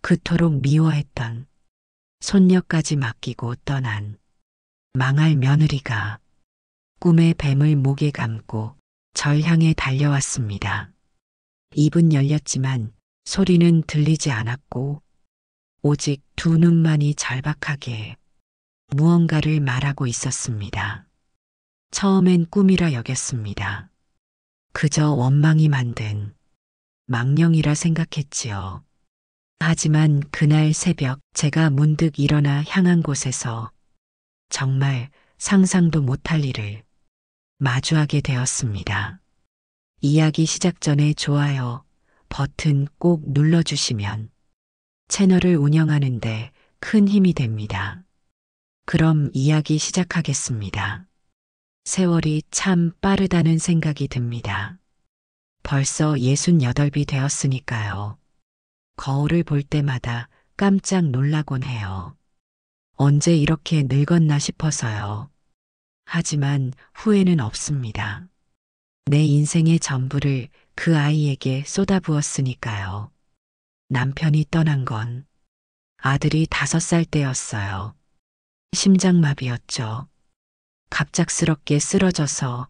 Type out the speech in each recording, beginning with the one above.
그토록 미워했던 손녀까지 맡기고 떠난 망할 며느리가 꿈의 뱀을 목에 감고 절 향해 달려왔습니다. 입은 열렸지만 소리는 들리지 않았고 오직 두 눈만이 절박하게 무언가를 말하고 있었습니다. 처음엔 꿈이라 여겼습니다. 그저 원망이 만든 망령이라 생각했지요. 하지만 그날 새벽 제가 문득 일어나 향한 곳에서 정말 상상도 못할 일을 마주하게 되었습니다. 이야기 시작 전에 좋아요 버튼 꼭 눌러주시면 채널을 운영하는데 큰 힘이 됩니다. 그럼 이야기 시작하겠습니다. 세월이 참 빠르다는 생각이 듭니다. 벌써 68이 되었으니까요. 거울을 볼 때마다 깜짝 놀라곤 해요. 언제 이렇게 늙었나 싶어서요. 하지만 후회는 없습니다. 내 인생의 전부를 그 아이에게 쏟아부었으니까요. 남편이 떠난 건 아들이 5살 때였어요. 심장마비였죠. 갑작스럽게 쓰러져서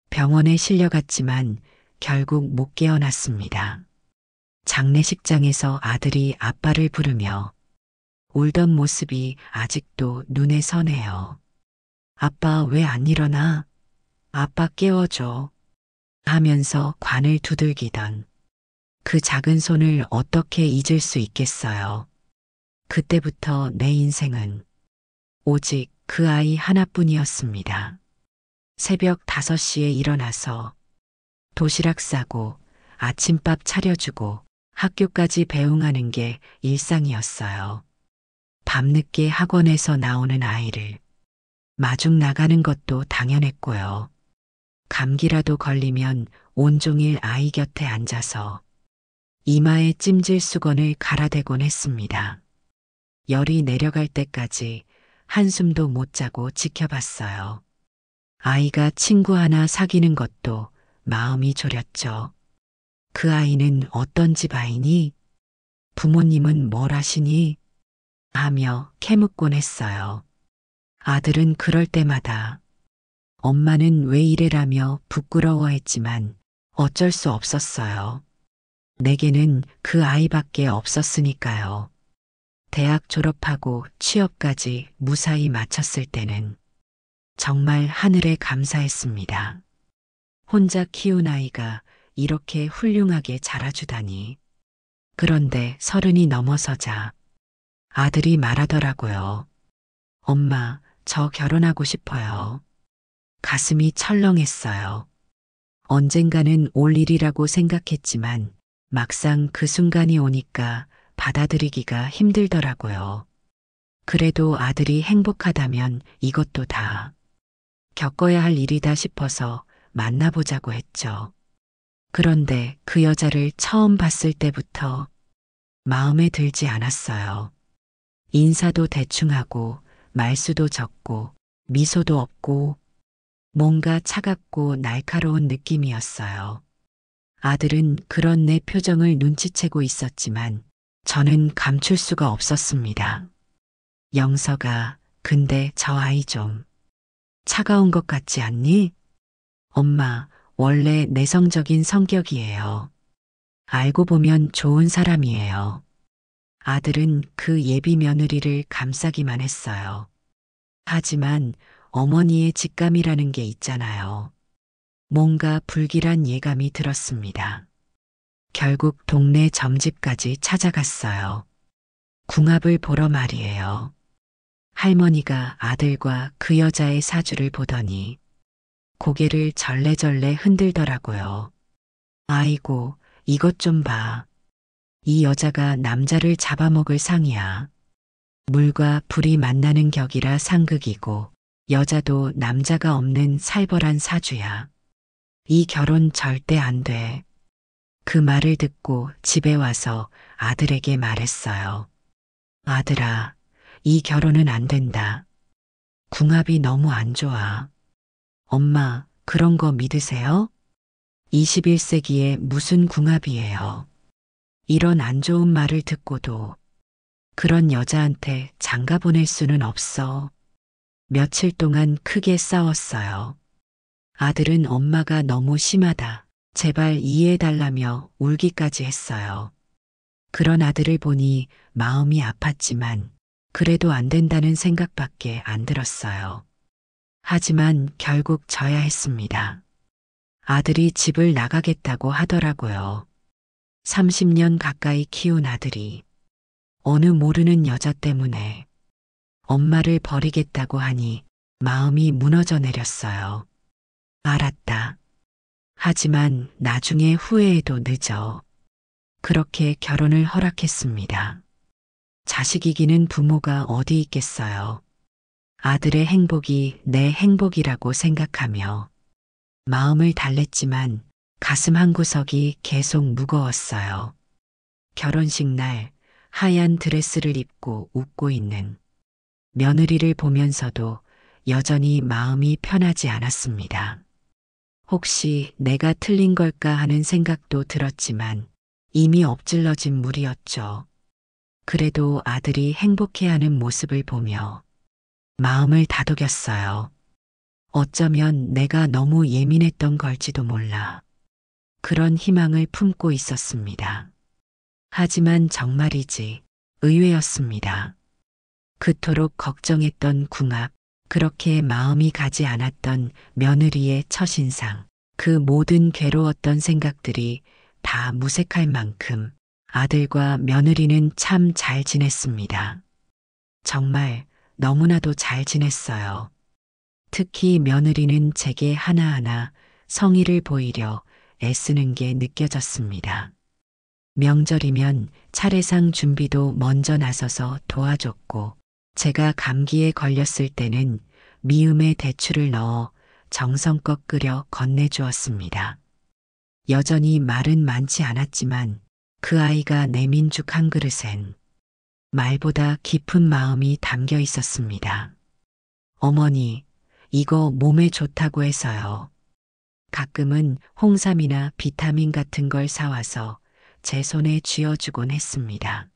병원에 실려갔지만 결국 못 깨어났습니다. 장례식장에서 아들이 아빠를 부르며 울던 모습이 아직도 눈에 선해요. 아빠 왜 안 일어나? 아빠 깨워줘. 하면서 관을 두들기던 그 작은 손을 어떻게 잊을 수 있겠어요. 그때부터 내 인생은 오직 그 아이 하나뿐이었습니다. 새벽 5시에 일어나서 도시락 싸고 아침밥 차려주고 학교까지 배웅하는 게 일상이었어요. 밤늦게 학원에서 나오는 아이를 마중 나가는 것도 당연했고요. 감기라도 걸리면 온종일 아이 곁에 앉아서 이마에 찜질 수건을 갈아대곤 했습니다. 열이 내려갈 때까지 한숨도 못 자고 지켜봤어요. 아이가 친구 하나 사귀는 것도 마음이 졸였죠. 그 아이는 어떤 집 아이니? 부모님은 뭘 하시니? 하며 캐묻곤 했어요. 아들은 그럴 때마다 엄마는 왜 이래라며 부끄러워했지만 어쩔 수 없었어요. 내게는 그 아이밖에 없었으니까요. 대학 졸업하고 취업까지 무사히 마쳤을 때는 정말 하늘에 감사했습니다. 혼자 키운 아이가 이렇게 훌륭하게 자라주다니. 그런데 30이 넘어서자 아들이 말하더라고요. 엄마, 저 결혼하고 싶어요. 가슴이 철렁했어요. 언젠가는 올 일이라고 생각했지만 막상 그 순간이 오니까 받아들이기가 힘들더라고요. 그래도 아들이 행복하다면 이것도 다 겪어야 할 일이다 싶어서 만나보자고 했죠. 그런데 그 여자를 처음 봤을 때부터 마음에 들지 않았어요. 인사도 대충 하고 말수도 적고 미소도 없고 뭔가 차갑고 날카로운 느낌이었어요. 아들은 그런 내 표정을 눈치채고 있었지만 저는 감출 수가 없었습니다. 영서가, 근데 저 아이 좀 차가운 것 같지 않니? 엄마, 원래 내성적인 성격이에요. 알고 보면 좋은 사람이에요. 아들은 그 예비 며느리를 감싸기만 했어요. 하지만 어머니의 직감이라는 게 있잖아요. 뭔가 불길한 예감이 들었습니다. 결국 동네 점집까지 찾아갔어요. 궁합을 보러 말이에요. 할머니가 아들과 그 여자의 사주를 보더니 고개를 절레절레 흔들더라고요. 아이고, 이것 좀 봐. 이 여자가 남자를 잡아먹을 상이야. 물과 불이 만나는 격이라 상극이고 여자도 남자가 없는 살벌한 사주야. 이 결혼 절대 안 돼. 그 말을 듣고 집에 와서 아들에게 말했어요. 아들아, 이 결혼은 안 된다. 궁합이 너무 안 좋아. 엄마, 그런 거 믿으세요? 21세기에 무슨 궁합이에요. 이런 안 좋은 말을 듣고도 그런 여자한테 장가 보낼 수는 없어. 며칠 동안 크게 싸웠어요. 아들은 엄마가 너무 심하다. 제발 이해해달라며 울기까지 했어요. 그런 아들을 보니 마음이 아팠지만 그래도 안 된다는 생각밖에 안 들었어요. 하지만 결국 져야 했습니다. 아들이 집을 나가겠다고 하더라고요. 30년 가까이 키운 아들이 어느 모르는 여자 때문에 엄마를 버리겠다고 하니 마음이 무너져 내렸어요. 알았다. 하지만 나중에 후회해도 늦어. 그렇게 결혼을 허락했습니다. 자식 이기는 부모가 어디 있겠어요. 아들의 행복이 내 행복이라고 생각하며 마음을 달랬지만 가슴 한구석이 계속 무거웠어요. 결혼식 날 하얀 드레스를 입고 웃고 있는 며느리를 보면서도 여전히 마음이 편하지 않았습니다. 혹시 내가 틀린 걸까 하는 생각도 들었지만 이미 엎질러진 물이었죠. 그래도 아들이 행복해하는 모습을 보며 마음을 다독였어요. 어쩌면 내가 너무 예민했던 걸지도 몰라. 그런 희망을 품고 있었습니다. 하지만 정말이지 의외였습니다. 그토록 걱정했던 궁합, 그렇게 마음이 가지 않았던 며느리의 첫인상, 그 모든 괴로웠던 생각들이 다 무색할 만큼 아들과 며느리는 참 잘 지냈습니다. 정말 너무나도 잘 지냈어요. 특히 며느리는 제게 하나하나 성의를 보이려 애쓰는 게 느껴졌습니다. 명절이면 차례상 준비도 먼저 나서서 도와줬고, 제가 감기에 걸렸을 때는 미음에 대추를 넣어 정성껏 끓여 건네주었습니다. 여전히 말은 많지 않았지만 그 아이가 내민 죽 한 그릇엔 말보다 깊은 마음이 담겨 있었습니다. 어머니, 이거 몸에 좋다고 해서요. 가끔은 홍삼이나 비타민 같은 걸 사와서 제 손에 쥐어주곤 했습니다.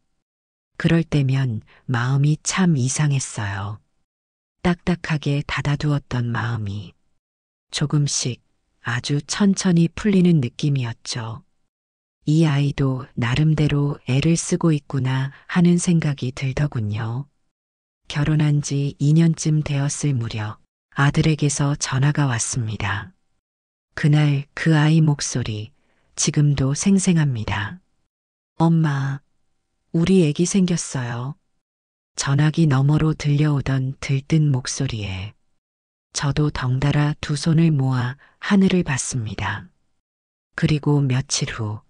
그럴 때면 마음이 참 이상했어요. 딱딱하게 닫아두었던 마음이 조금씩 아주 천천히 풀리는 느낌이었죠. 이 아이도 나름대로 애를 쓰고 있구나 하는 생각이 들더군요. 결혼한 지 2년쯤 되었을 무렵 아들에게서 전화가 왔습니다. 그날 그 아이 목소리 지금도 생생합니다. 엄마, 우리 애기 생겼어요. 전화기 너머로 들려오던 들뜬 목소리에 저도 덩달아 두 손을 모아 하늘을 봤습니다. 그리고 며칠 후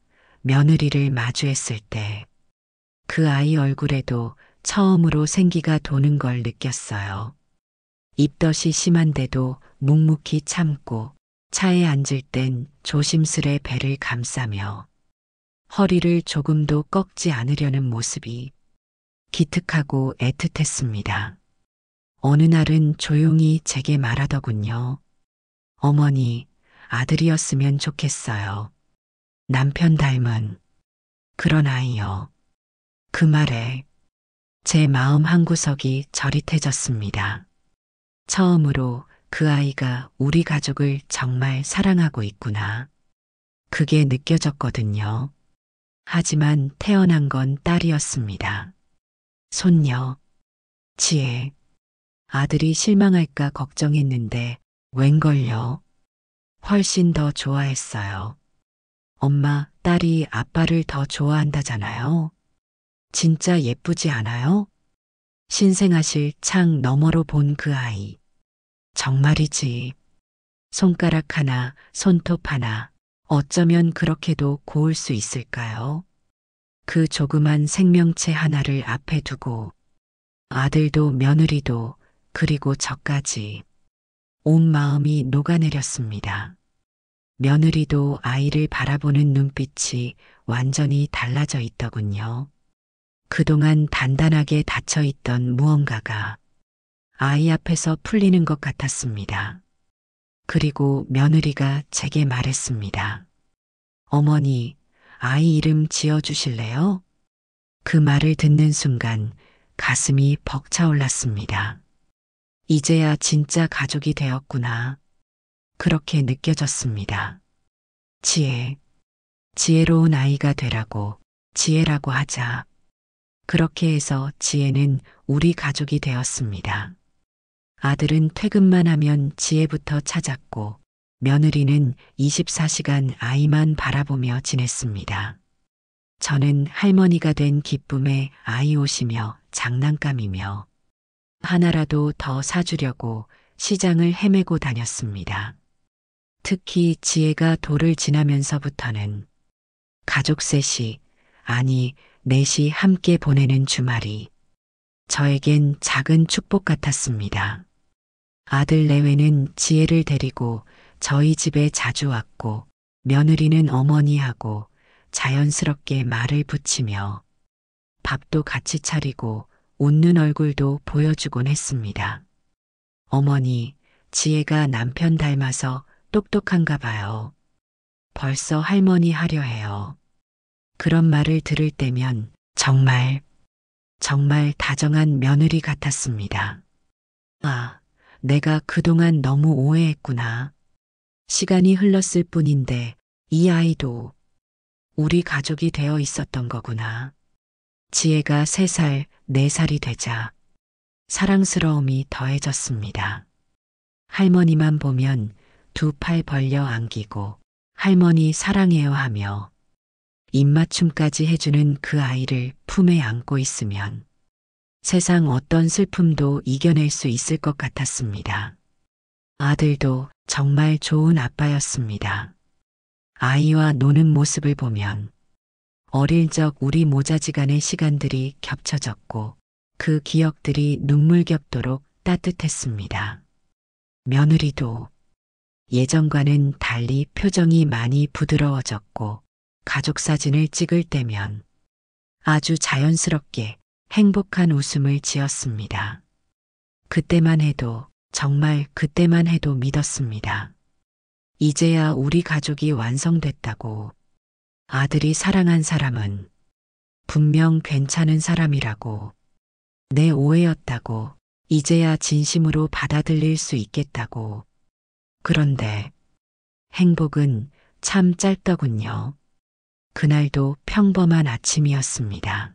며느리를 마주했을 때 그 아이 얼굴에도 처음으로 생기가 도는 걸 느꼈어요. 입덧이 심한데도 묵묵히 참고 차에 앉을 땐 조심스레 배를 감싸며 허리를 조금도 꺾지 않으려는 모습이 기특하고 애틋했습니다. 어느 날은 조용히 제게 말하더군요. 어머니, 아들이었으면 좋겠어요. 남편 닮은 그런 아이요. 그 말에 제 마음 한구석이 저릿해졌습니다. 처음으로 그 아이가 우리 가족을 정말 사랑하고 있구나. 그게 느껴졌거든요. 하지만 태어난 건 딸이었습니다. 손녀, 지혜. 아들이 실망할까 걱정했는데 웬걸요? 훨씬 더 좋아했어요. 엄마, 딸이 아빠를 더 좋아한다잖아요. 진짜 예쁘지 않아요? 신생아실 창 너머로 본 그 아이. 정말이지. 손가락 하나, 손톱 하나, 어쩌면 그렇게도 고울 수 있을까요? 그 조그만 생명체 하나를 앞에 두고 아들도 며느리도 그리고 저까지 온 마음이 녹아내렸습니다. 며느리도 아이를 바라보는 눈빛이 완전히 달라져 있더군요. 그동안 단단하게 닫혀있던 무언가가 아이 앞에서 풀리는 것 같았습니다. 그리고 며느리가 제게 말했습니다. 어머니, 아이 이름 지어주실래요? 그 말을 듣는 순간 가슴이 벅차올랐습니다. 이제야 진짜 가족이 되었구나. 그렇게 느껴졌습니다. 지혜, 지혜로운 아이가 되라고, 지혜라고 하자. 그렇게 해서 지혜는 우리 가족이 되었습니다. 아들은 퇴근만 하면 지혜부터 찾았고, 며느리는 24시간 아이만 바라보며 지냈습니다. 저는 할머니가 된 기쁨에 아이 옷이며 장난감이며 하나라도 더 사주려고 시장을 헤매고 다녔습니다. 특히 지혜가 돌을 지나면서부터는 가족 셋이, 아니 넷이 함께 보내는 주말이 저에겐 작은 축복 같았습니다. 아들 내외는 지혜를 데리고 저희 집에 자주 왔고 며느리는 어머니하고 자연스럽게 말을 붙이며 밥도 같이 차리고 웃는 얼굴도 보여주곤 했습니다. 어머니, 지혜가 남편 닮아서 똑똑한가 봐요. 벌써 할머니 하려 해요. 그런 말을 들을 때면 정말 다정한 며느리 같았습니다. 아, 내가 그동안 너무 오해했구나. 시간이 흘렀을 뿐인데 이 아이도 우리 가족이 되어 있었던 거구나. 지혜가 3살, 4살이 되자 사랑스러움이 더해졌습니다. 할머니만 보면 2팔 벌려 안기고 할머니 사랑해요 하며 입맞춤까지 해주는 그 아이를 품에 안고 있으면 세상 어떤 슬픔도 이겨낼 수 있을 것 같았습니다. 아들도 정말 좋은 아빠였습니다. 아이와 노는 모습을 보면 어릴 적 우리 모자지간의 시간들이 겹쳐졌고 그 기억들이 눈물겹도록 따뜻했습니다. 며느리도 예전과는 달리 표정이 많이 부드러워졌고 가족 사진을 찍을 때면 아주 자연스럽게 행복한 웃음을 지었습니다. 그때만 해도 정말 그때만 해도 믿었습니다. 이제야 우리 가족이 완성됐다고. 아들이 사랑한 사람은 분명 괜찮은 사람이라고. 내 오해였다고. 이제야 진심으로 받아들일 수 있겠다고. 그런데 행복은 참 짧더군요. 그날도 평범한 아침이었습니다.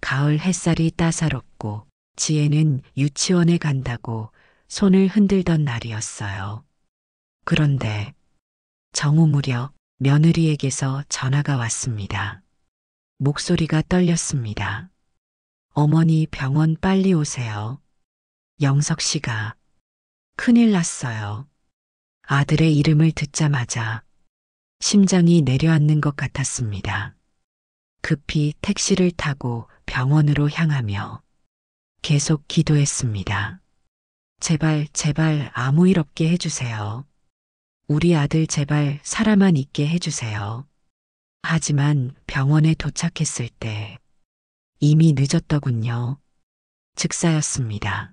가을 햇살이 따사롭고 지혜는 유치원에 간다고 손을 흔들던 날이었어요. 그런데 정오 무렵 며느리에게서 전화가 왔습니다. 목소리가 떨렸습니다. 어머니 병원 빨리 오세요. 영석 씨가 큰일 났어요. 아들의 이름을 듣자마자 심장이 내려앉는 것 같았습니다. 급히 택시를 타고 병원으로 향하며 계속 기도했습니다. 제발, 제발 아무 일 없게 해주세요. 우리 아들 제발 살아만 있게 해주세요. 하지만 병원에 도착했을 때 이미 늦었더군요. 즉사였습니다.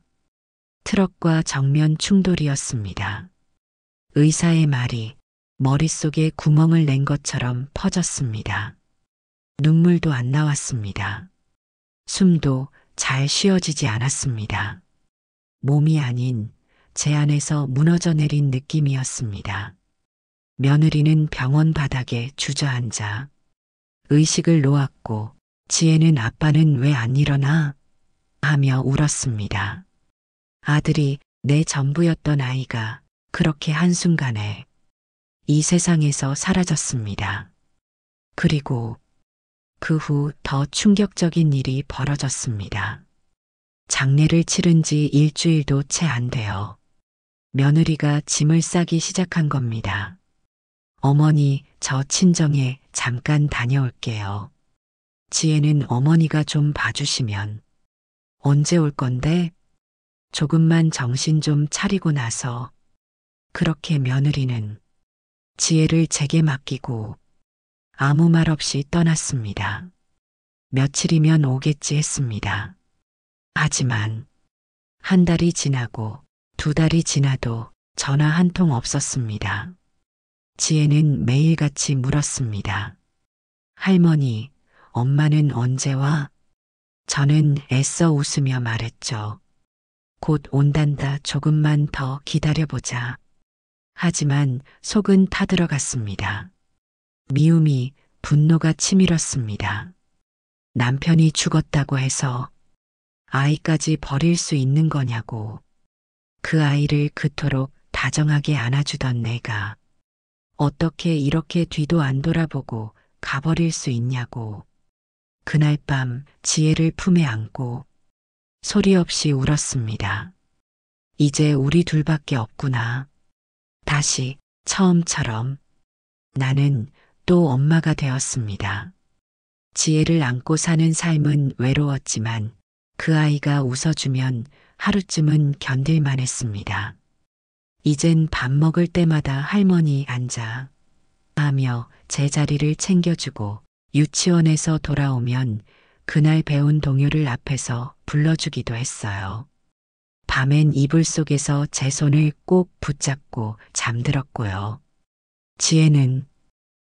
트럭과 정면 충돌이었습니다. 의사의 말이 머릿속에 구멍을 낸 것처럼 퍼졌습니다. 눈물도 안 나왔습니다. 숨도 잘 쉬어지지 않았습니다. 몸이 아닌 제 안에서 무너져 내린 느낌이었습니다. 며느리는 병원 바닥에 주저앉아 의식을 놓았고 지혜는 아빠는 왜 안 일어나? 하며 울었습니다. 아들이 내 전부였던 아이가 그렇게 한순간에 이 세상에서 사라졌습니다. 그리고 그 후 더 충격적인 일이 벌어졌습니다. 장례를 치른 지 일주일도 채 안 되어 며느리가 짐을 싸기 시작한 겁니다. 어머니, 저 친정에 잠깐 다녀올게요. 지혜는 어머니가 좀 봐주시면 언제 올 건데? 조금만 정신 좀 차리고 나서 그렇게 며느리는 지혜를 제게 맡기고 아무 말 없이 떠났습니다. 며칠이면 오겠지 했습니다. 하지만 한 달이 지나고 2달이 지나도 전화 한 통 없었습니다. 지혜는 매일같이 물었습니다. 할머니, 엄마는 언제 와? 저는 애써 웃으며 말했죠. 곧 온단다. 조금만 더 기다려보자. 하지만 속은 타들어갔습니다. 미움이, 분노가 치밀었습니다. 남편이 죽었다고 해서 아이까지 버릴 수 있는 거냐고. 그 아이를 그토록 다정하게 안아주던 내가 어떻게 이렇게 뒤도 안 돌아보고 가버릴 수 있냐고. 그날 밤 지혜를 품에 안고 소리 없이 울었습니다. 이제 우리 둘밖에 없구나. 다시 처음처럼 나는 또 엄마가 되었습니다. 지혜를 안고 사는 삶은 외로웠지만 그 아이가 웃어주면 하루쯤은 견딜만 했습니다. 이젠 밥 먹을 때마다 할머니 앉아 하며 제 자리를 챙겨주고 유치원에서 돌아오면 그날 배운 동요를 앞에서 불러주기도 했어요. 밤엔 이불 속에서 제 손을 꼭 붙잡고 잠들었고요. 지혜는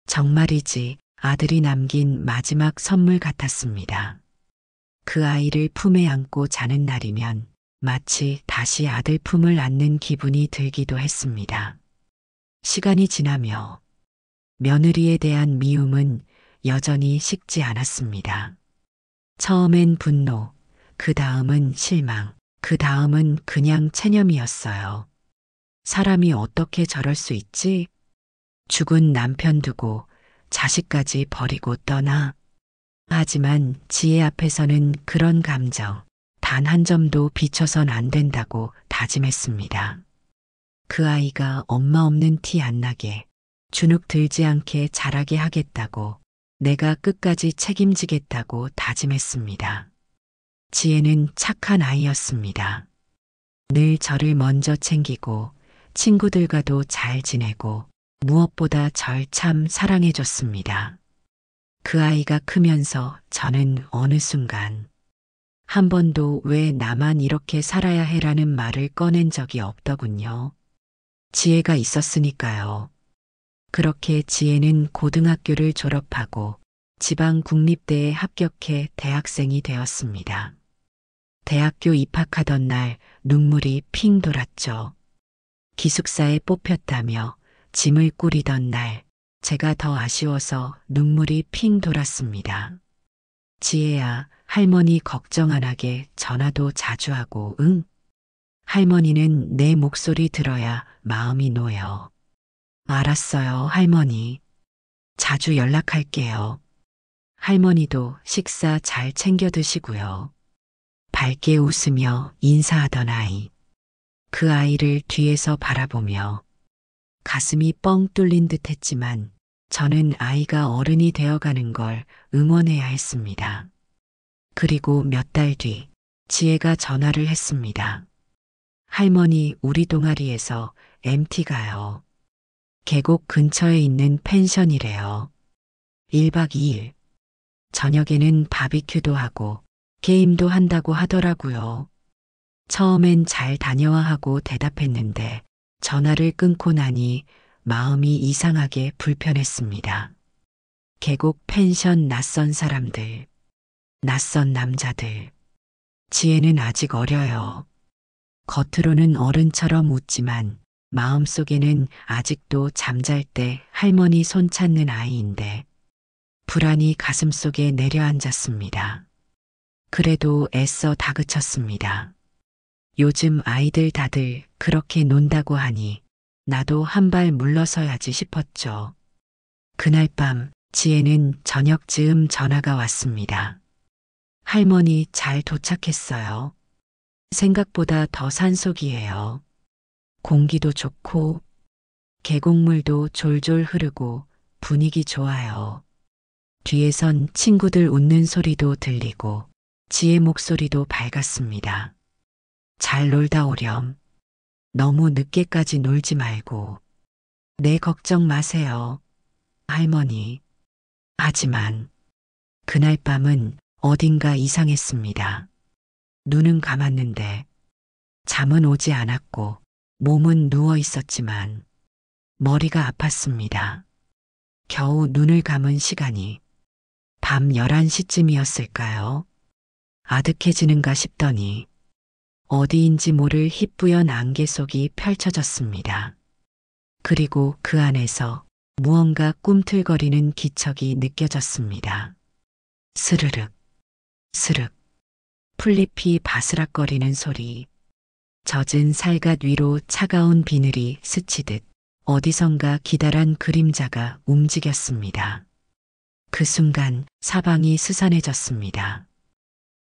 정말이지 아들이 남긴 마지막 선물 같았습니다. 그 아이를 품에 안고 자는 날이면 마치 다시 아들 품을 안는 기분이 들기도 했습니다. 시간이 지나며 며느리에 대한 미움은 여전히 식지 않았습니다. 처음엔 분노, 그 다음은 실망, 그 다음은 그냥 체념이었어요. 사람이 어떻게 저럴 수 있지? 죽은 남편 두고 자식까지 버리고 떠나. 하지만 지혜 앞에서는 그런 감정 단 한 점도 비춰선 안 된다고 다짐했습니다. 그 아이가 엄마 없는 티 안 나게, 주눅 들지 않게 자라게 하겠다고, 내가 끝까지 책임지겠다고 다짐했습니다. 지혜는 착한 아이였습니다. 늘 저를 먼저 챙기고 친구들과도 잘 지내고 무엇보다 절 참 사랑해줬습니다. 그 아이가 크면서 저는 어느 순간 한 번도 왜 나만 이렇게 살아야 해라는 말을 꺼낸 적이 없더군요. 지혜가 있었으니까요. 그렇게 지혜는 고등학교를 졸업하고 지방 국립대에 합격해 대학생이 되었습니다. 대학교 입학하던 날 눈물이 핑 돌았죠. 기숙사에 뽑혔다며 짐을 꾸리던 날 제가 더 아쉬워서 눈물이 핑 돌았습니다. 지혜야, 할머니 걱정 안 하게 전화도 자주 하고 응? 할머니는 내 목소리 들어야 마음이 놓여. 알았어요, 할머니. 자주 연락할게요. 할머니도 식사 잘 챙겨 드시고요. 밝게 웃으며 인사하던 아이. 그 아이를 뒤에서 바라보며 가슴이 뻥 뚫린 듯 했지만 저는 아이가 어른이 되어가는 걸 응원해야 했습니다. 그리고 몇 달 뒤 지혜가 전화를 했습니다. 할머니, 우리 동아리에서 MT 가요. 계곡 근처에 있는 펜션이래요. 1박 2일. 저녁에는 바비큐도 하고 게임도 한다고 하더라고요. 처음엔 잘 다녀와 하고 대답했는데 전화를 끊고 나니 마음이 이상하게 불편했습니다. 계곡 펜션 낯선 사람들, 낯선 남자들. 지혜는 아직 어려요. 겉으로는 어른처럼 웃지만 마음속에는 아직도 잠잘 때 할머니 손 찾는 아이인데 불안이 가슴속에 내려앉았습니다. 그래도 애써 다그쳤습니다. 요즘 아이들 다들 그렇게 논다고 하니 나도 한 발 물러서야지 싶었죠. 그날 밤 지혜는 저녁 즈음 전화가 왔습니다. 할머니 잘 도착했어요. 생각보다 더 산속이에요. 공기도 좋고 계곡물도 졸졸 흐르고 분위기 좋아요. 뒤에선 친구들 웃는 소리도 들리고 지혜 목소리도 밝았습니다. 잘 놀다 오렴. 너무 늦게까지 놀지 말고. 내 걱정 마세요. 할머니. 하지만 그날 밤은 어딘가 이상했습니다. 눈은 감았는데 잠은 오지 않았고 몸은 누워 있었지만 머리가 아팠습니다. 겨우 눈을 감은 시간이 밤 11시쯤이었을까요? 아득해지는가 싶더니 어디인지 모를 희뿌연 안개 속이 펼쳐졌습니다. 그리고 그 안에서 무언가 꿈틀거리는 기척이 느껴졌습니다. 스르륵, 스륵, 풀잎이 바스락거리는 소리, 젖은 살갗 위로 차가운 비늘이 스치듯 어디선가 기다란 그림자가 움직였습니다. 그 순간 사방이 스산해졌습니다.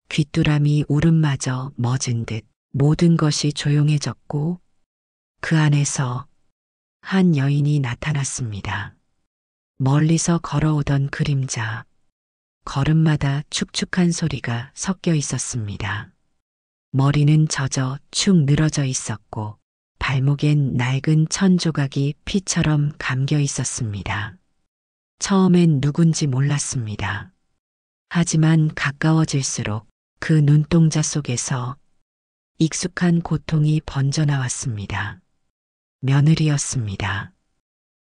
귀뚜라미 울음마저 멎은 듯 모든 것이 조용해졌고 그 안에서 한 여인이 나타났습니다. 멀리서 걸어오던 그림자, 걸음마다 축축한 소리가 섞여 있었습니다. 머리는 젖어 축 늘어져 있었고 발목엔 낡은 천 조각이 피처럼 감겨 있었습니다. 처음엔 누군지 몰랐습니다. 하지만 가까워질수록 그 눈동자 속에서 익숙한 고통이 번져나왔습니다. 며느리였습니다.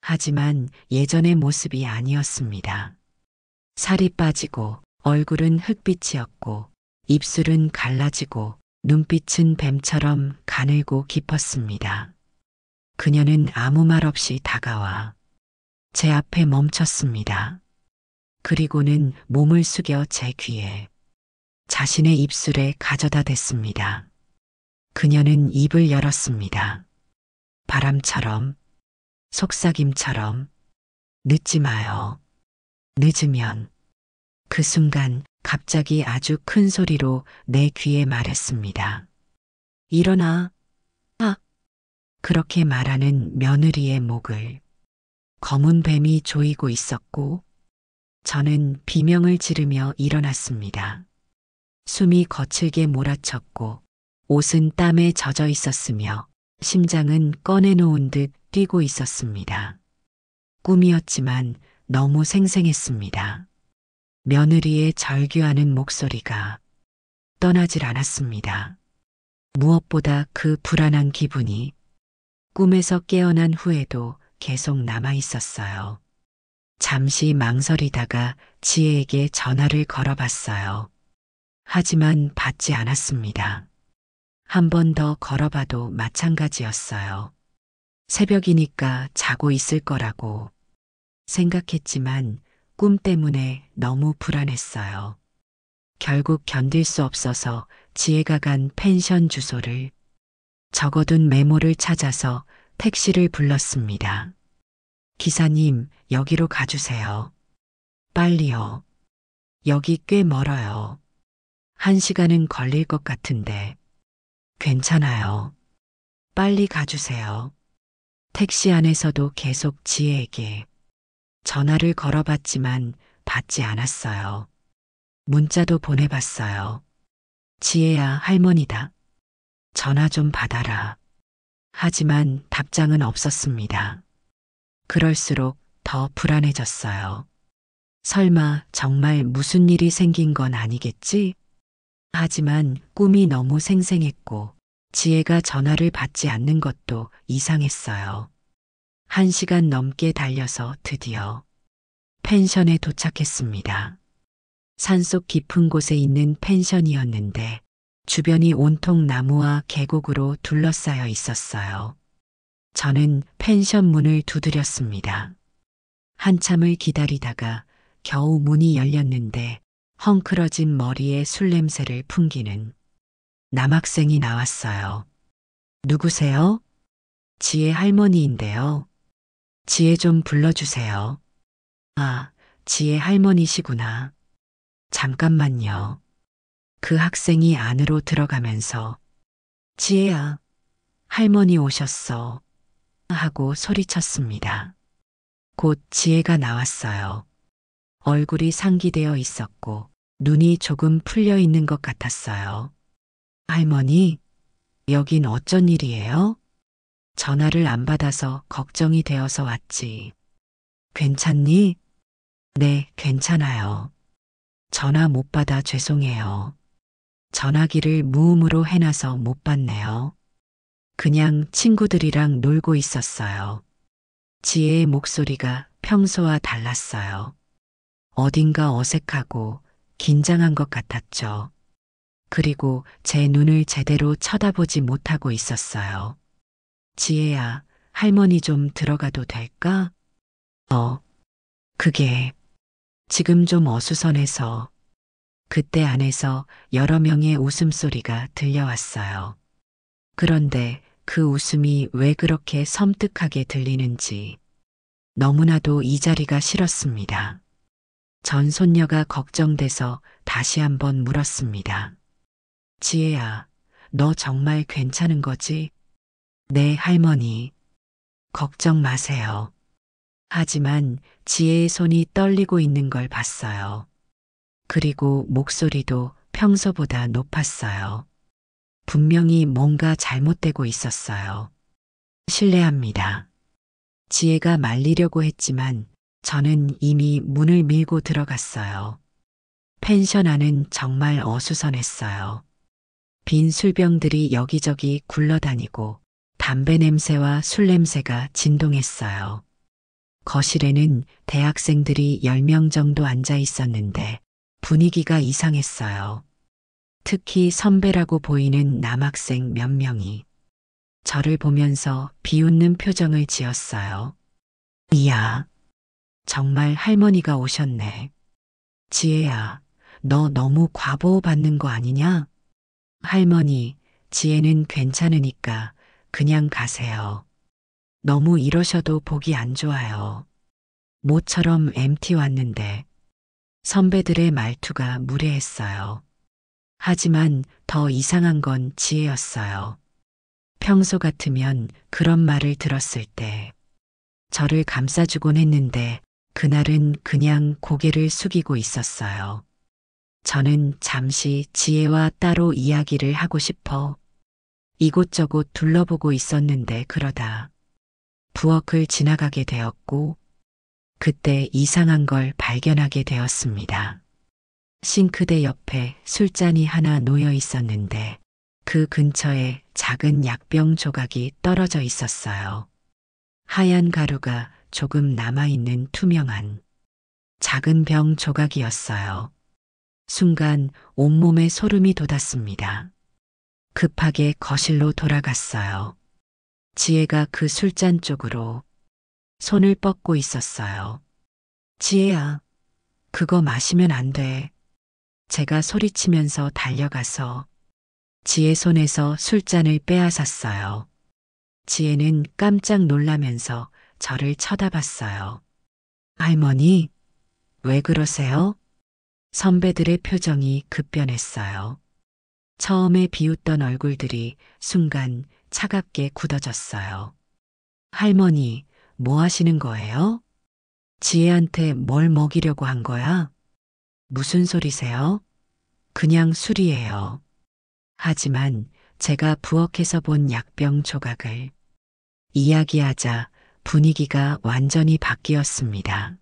하지만 예전의 모습이 아니었습니다. 살이 빠지고 얼굴은 흑빛이었고 입술은 갈라지고 눈빛은 뱀처럼 가늘고 깊었습니다. 그녀는 아무 말 없이 다가와 제 앞에 멈췄습니다. 그리고는 몸을 숙여 제 귀에 자신의 입술에 가져다 댔습니다. 그녀는 입을 열었습니다. 바람처럼, 속삭임처럼, 늦지 마요. 늦으면. 그 순간 갑자기 아주 큰 소리로 내 귀에 말했습니다. 일어나. 아! 그렇게 말하는 며느리의 목을 검은 뱀이 조이고 있었고 저는 비명을 지르며 일어났습니다. 숨이 거칠게 몰아쳤고 옷은 땀에 젖어 있었으며 심장은 꺼내놓은 듯 뛰고 있었습니다. 꿈이었지만 너무 생생했습니다. 며느리의 절규하는 목소리가 떠나질 않았습니다. 무엇보다 그 불안한 기분이 꿈에서 깨어난 후에도 계속 남아 있었어요. 잠시 망설이다가 지혜에게 전화를 걸어봤어요. 하지만 받지 않았습니다. 한 번 더 걸어봐도 마찬가지였어요. 새벽이니까 자고 있을 거라고 생각했지만 꿈 때문에 너무 불안했어요. 결국 견딜 수 없어서 지혜가 간 펜션 주소를 적어둔 메모를 찾아서 택시를 불렀습니다. 기사님, 여기로 가주세요. 빨리요. 여기 꽤 멀어요. 1시간은 걸릴 것 같은데. 괜찮아요. 빨리 가주세요. 택시 안에서도 계속 지혜에게 전화를 걸어봤지만 받지 않았어요. 문자도 보내봤어요. 지혜야, 할머니다. 전화 좀 받아라. 하지만 답장은 없었습니다. 그럴수록 더 불안해졌어요. 설마 정말 무슨 일이 생긴 건 아니겠지? 하지만 꿈이 너무 생생했고 지혜가 전화를 받지 않는 것도 이상했어요. 1시간 넘게 달려서 드디어 펜션에 도착했습니다. 산속 깊은 곳에 있는 펜션이었는데 주변이 온통 나무와 계곡으로 둘러싸여 있었어요. 저는 펜션 문을 두드렸습니다. 한참을 기다리다가 겨우 문이 열렸는데 헝클어진 머리에 술 냄새를 풍기는 남학생이 나왔어요. 누구세요? 지혜 할머니인데요. 지혜 좀 불러주세요. 아, 지혜 할머니시구나. 잠깐만요. 그 학생이 안으로 들어가면서 지혜야, 할머니 오셨어. 하고 소리쳤습니다. 곧 지혜가 나왔어요. 얼굴이 상기되어 있었고 눈이 조금 풀려 있는 것 같았어요. 할머니, 여긴 어쩐 일이에요? 전화를 안 받아서 걱정이 되어서 왔지. 괜찮니? 네, 괜찮아요. 전화 못 받아 죄송해요. 전화기를 무음으로 해놔서 못 받네요. 그냥 친구들이랑 놀고 있었어요. 지혜의 목소리가 평소와 달랐어요. 어딘가 어색하고 긴장한 것 같았죠. 그리고 제 눈을 제대로 쳐다보지 못하고 있었어요. 지혜야, 할머니 좀 들어가도 될까? 그게 지금 좀 어수선해서. 그때 안에서 여러 명의 웃음소리가 들려왔어요. 그런데 그 웃음이 왜 그렇게 섬뜩하게 들리는지 너무나도 이 자리가 싫었습니다. 전 손녀가 걱정돼서 다시 한번 물었습니다. 지혜야, 너 정말 괜찮은 거지? 네, 할머니. 걱정 마세요. 하지만 지혜의 손이 떨리고 있는 걸 봤어요. 그리고 목소리도 평소보다 높았어요. 분명히 뭔가 잘못되고 있었어요. 실례합니다. 지혜가 말리려고 했지만 저는 이미 문을 밀고 들어갔어요. 펜션 안은 정말 어수선했어요. 빈 술병들이 여기저기 굴러다니고 담배 냄새와 술 냄새가 진동했어요. 거실에는 대학생들이 10명 정도 앉아 있었는데 분위기가 이상했어요. 특히 선배라고 보이는 남학생 몇 명이 저를 보면서 비웃는 표정을 지었어요. 이야, 정말 할머니가 오셨네. 지혜야, 너 너무 과보호 받는 거 아니냐? 할머니, 지혜는 괜찮으니까 그냥 가세요. 너무 이러셔도 보기 안 좋아요. 모처럼 MT 왔는데 선배들의 말투가 무례했어요. 하지만 더 이상한 건 지혜였어요. 평소 같으면 그런 말을 들었을 때 저를 감싸주곤 했는데 그날은 그냥 고개를 숙이고 있었어요. 저는 잠시 지혜와 따로 이야기를 하고 싶어 이곳저곳 둘러보고 있었는데 그러다 부엌을 지나가게 되었고 그때 이상한 걸 발견하게 되었습니다. 싱크대 옆에 술잔이 하나 놓여 있었는데 그 근처에 작은 약병 조각이 떨어져 있었어요. 하얀 가루가 조금 남아있는 투명한 작은 병 조각이었어요. 순간 온몸에 소름이 돋았습니다. 급하게 거실로 돌아갔어요. 지혜가 그 술잔 쪽으로 손을 뻗고 있었어요. 지혜야, 그거 마시면 안 돼. 제가 소리치면서 달려가서 지혜 손에서 술잔을 빼앗았어요. 지혜는 깜짝 놀라면서 저를 쳐다봤어요. 할머니, 왜 그러세요? 선배들의 표정이 급변했어요. 처음에 비웃던 얼굴들이 순간 차갑게 굳어졌어요. 할머니, 뭐 하시는 거예요? 지혜한테 뭘 먹이려고 한 거야? 무슨 소리세요? 그냥 술이에요. 하지만 제가 부엌에서 본 약병 조각을 이야기하자 분위기가 완전히 바뀌었습니다.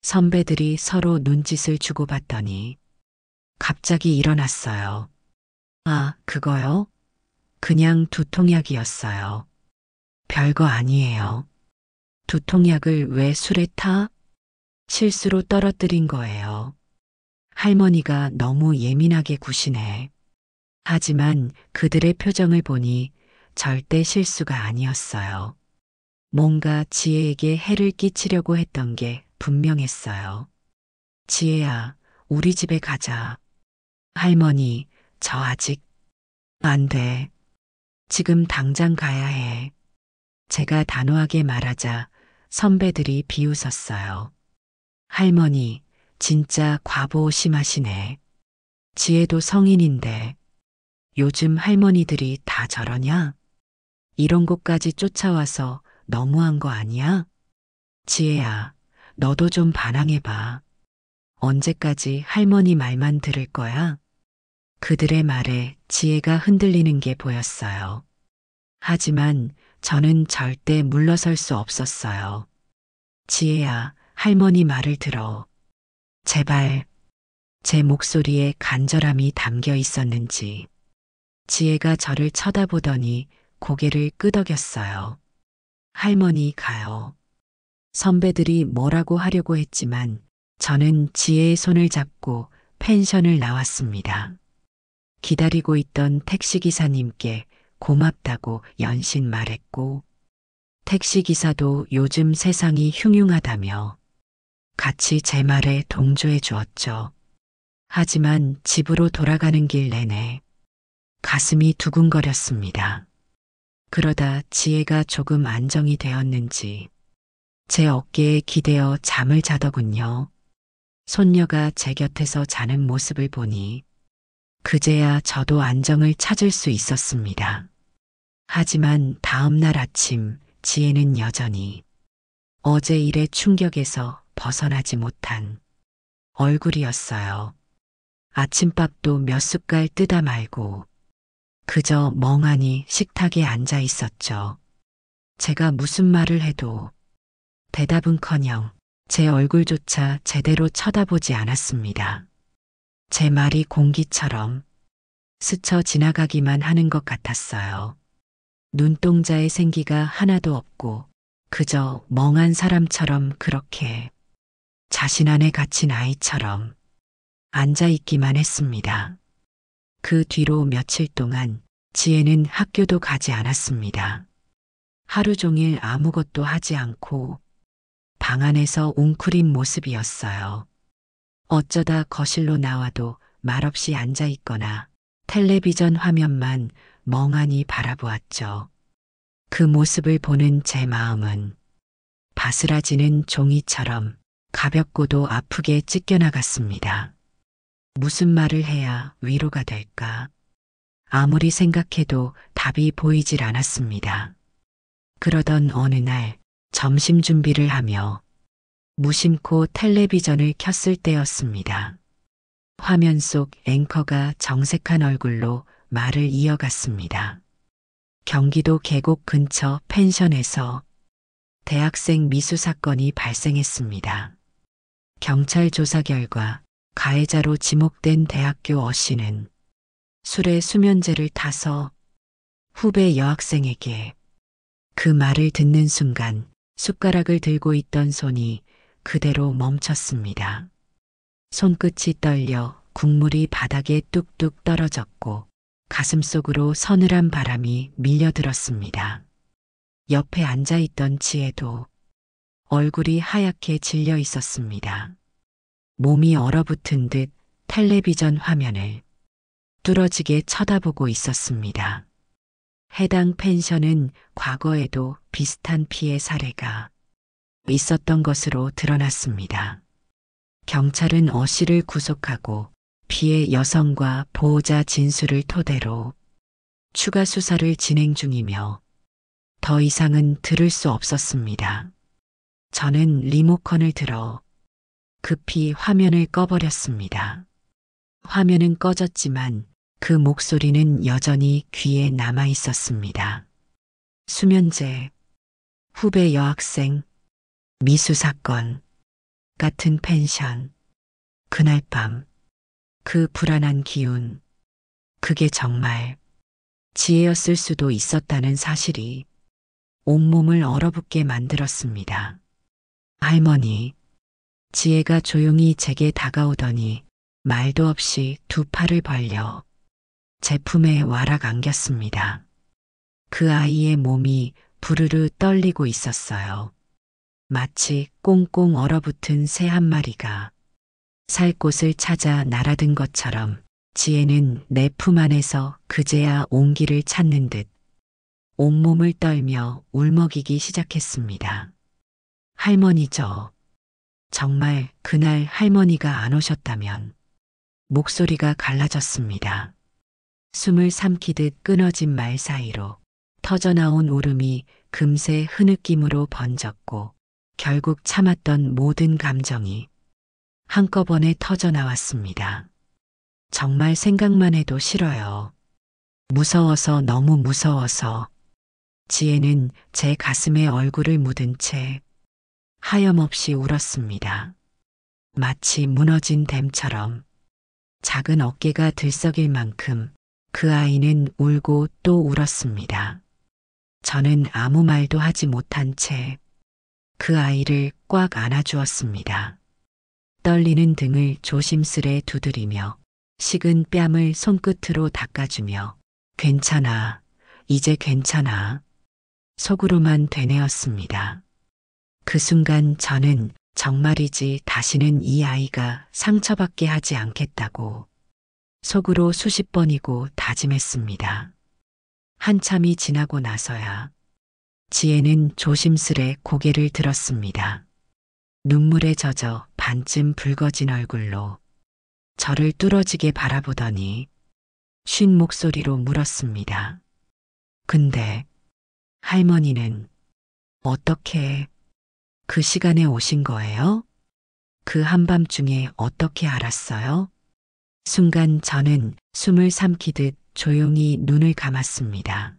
선배들이 서로 눈짓을 주고받더니 갑자기 일어났어요. 아, 그거요? 그냥 두통약이었어요. 별거 아니에요. 두통약을 왜 술에 타? 실수로 떨어뜨린 거예요. 할머니가 너무 예민하게 구시네. 하지만 그들의 표정을 보니 절대 실수가 아니었어요. 뭔가 지혜에게 해를 끼치려고 했던 게 분명했어요. 지혜야, 우리 집에 가자. 할머니, 저 아직 안 돼. 지금 당장 가야 해. 제가 단호하게 말하자 선배들이 비웃었어요. 할머니, 진짜 과보 심하시네. 지혜도 성인인데 요즘 할머니들이 다 저러냐? 이런 곳까지 쫓아와서 너무한 거 아니야? 지혜야, 너도 좀 반항해봐. 언제까지 할머니 말만 들을 거야? 그들의 말에 지혜가 흔들리는 게 보였어요. 하지만 저는 절대 물러설 수 없었어요. 지혜야, 할머니 말을 들어. 제발. 제 목소리에 간절함이 담겨 있었는지 지혜가 저를 쳐다보더니 고개를 끄덕였어요. 할머니 가요. 선배들이 뭐라고 하려고 했지만 저는 지혜의 손을 잡고 펜션을 나왔습니다. 기다리고 있던 택시기사님께 고맙다고 연신 말했고, 택시기사도 요즘 세상이 흉흉하다며 같이 제 말에 동조해 주었죠. 하지만 집으로 돌아가는 길 내내 가슴이 두근거렸습니다. 그러다 지혜가 조금 안정이 되었는지 제 어깨에 기대어 잠을 자더군요. 손녀가 제 곁에서 자는 모습을 보니 그제야 저도 안정을 찾을 수 있었습니다. 하지만 다음 날 아침 지혜는 여전히 어제 일의 충격에서 벗어나지 못한 얼굴이었어요. 아침밥도 몇 숟갈 뜨다 말고 그저 멍하니 식탁에 앉아 있었죠. 제가 무슨 말을 해도 대답은커녕 제 얼굴조차 제대로 쳐다보지 않았습니다. 제 말이 공기처럼 스쳐 지나가기만 하는 것 같았어요. 눈동자에 생기가 하나도 없고 그저 멍한 사람처럼 그렇게 자신 안에 갇힌 아이처럼 앉아있기만 했습니다. 그 뒤로 며칠 동안 지혜는 학교도 가지 않았습니다. 하루 종일 아무것도 하지 않고 방 안에서 웅크린 모습이었어요. 어쩌다 거실로 나와도 말없이 앉아있거나 텔레비전 화면만 멍하니 바라보았죠. 그 모습을 보는 제 마음은 바스라지는 종이처럼 가볍고도 아프게 찢겨나갔습니다. 무슨 말을 해야 위로가 될까? 아무리 생각해도 답이 보이질 않았습니다. 그러던 어느 날 점심 준비를 하며 무심코 텔레비전을 켰을 때였습니다. 화면 속 앵커가 정색한 얼굴로 말을 이어갔습니다. 경기도 계곡 근처 펜션에서 대학생 미수 사건이 발생했습니다. 경찰 조사 결과 가해자로 지목된 대학교 어씨는 술에 수면제를 타서 후배 여학생에게 그 말을 듣는 순간 숟가락을 들고 있던 손이 그대로 멈췄습니다. 손끝이 떨려 국물이 바닥에 뚝뚝 떨어졌고 가슴속으로 서늘한 바람이 밀려들었습니다. 옆에 앉아있던 지혜도 얼굴이 하얗게 질려 있었습니다. 몸이 얼어붙은 듯 텔레비전 화면을 뚫어지게 쳐다보고 있었습니다. 해당 펜션은 과거에도 비슷한 피해 사례가 있었던 것으로 드러났습니다. 경찰은 어 씨를 구속하고 피해 여성과 보호자 진술을 토대로 추가 수사를 진행 중이며 더 이상은 들을 수 없었습니다. 저는 리모컨을 들어 급히 화면을 꺼버렸습니다. 화면은 꺼졌지만 그 목소리는 여전히 귀에 남아 있었습니다. 수면제, 후배 여학생, 미수 사건, 같은 펜션, 그날 밤, 그 불안한 기운, 그게 정말 지혜였을 수도 있었다는 사실이 온몸을 얼어붙게 만들었습니다. 할머니, 지혜가 조용히 제게 다가오더니 말도 없이 두 팔을 벌려 제 품에 와락 안겼습니다. 그 아이의 몸이 부르르 떨리고 있었어요. 마치 꽁꽁 얼어붙은 새 한 마리가 살 곳을 찾아 날아든 것처럼 지혜는 내 품 안에서 그제야 온기를 찾는 듯 온몸을 떨며 울먹이기 시작했습니다. 할머니죠. 정말 그날 할머니가 안 오셨다면 목소리가 갈라졌습니다. 숨을 삼키듯 끊어진 말 사이로 터져나온 울음이 금세 흐느낌으로 번졌고 결국 참았던 모든 감정이 한꺼번에 터져나왔습니다. 정말 생각만 해도 싫어요. 무서워서 너무 무서워서. 지혜는 제 가슴에 얼굴을 묻은 채 하염없이 울었습니다. 마치 무너진 댐처럼 작은 어깨가 들썩일 만큼 그 아이는 울고 또 울었습니다. 저는 아무 말도 하지 못한 채 그 아이를 꽉 안아주었습니다. 떨리는 등을 조심스레 두드리며 식은 뺨을 손끝으로 닦아주며 괜찮아, 이제 괜찮아. 속으로만 되뇌었습니다. 그 순간 저는 정말이지 다시는 이 아이가 상처받게 하지 않겠다고 속으로 수십 번이고 다짐했습니다. 한참이 지나고 나서야 지혜는 조심스레 고개를 들었습니다. 눈물에 젖어 반쯤 붉어진 얼굴로 저를 뚫어지게 바라보더니 쉰 목소리로 물었습니다. 근데 할머니는 어떻게 그 시간에 오신 거예요? 그 한밤중에 어떻게 알았어요? 순간 저는 숨을 삼키듯 조용히 눈을 감았습니다.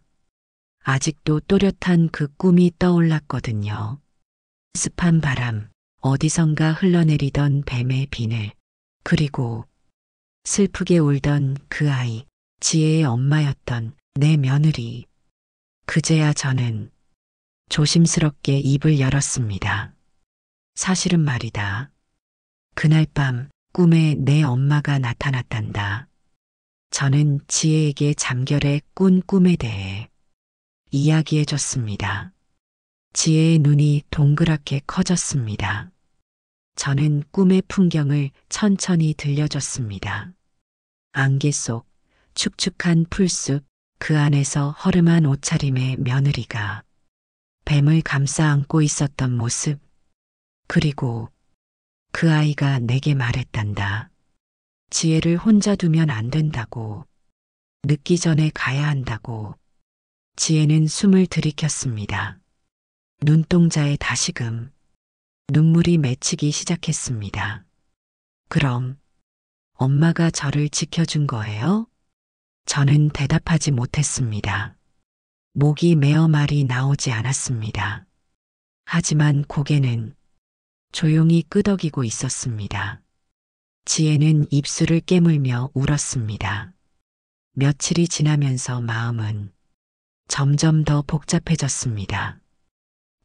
아직도 또렷한 그 꿈이 떠올랐거든요. 습한 바람, 어디선가 흘러내리던 뱀의 비늘, 그리고 슬프게 울던 그 아이, 지혜의 엄마였던 내 며느리. 그제야 저는 조심스럽게 입을 열었습니다. 사실은 말이다. 그날 밤 꿈에 내 엄마가 나타났단다. 저는 지혜에게 잠결에 꾼 꿈에 대해 이야기해줬습니다. 지혜의 눈이 동그랗게 커졌습니다. 저는 꿈의 풍경을 천천히 들려줬습니다. 안개 속 축축한 풀숲, 그 안에서 허름한 옷차림의 며느리가 뱀을 감싸 안고 있었던 모습, 그리고 그 아이가 내게 말했단다. 지혜를 혼자 두면 안 된다고, 늦기 전에 가야 한다고. 지혜는 숨을 들이켰습니다. 눈동자에 다시금 눈물이 맺히기 시작했습니다. 그럼 엄마가 저를 지켜준 거예요? 저는 대답하지 못했습니다. 목이 메어 말이 나오지 않았습니다. 하지만 고개는 조용히 끄덕이고 있었습니다. 지혜는 입술을 깨물며 울었습니다. 며칠이 지나면서 마음은 점점 더 복잡해졌습니다.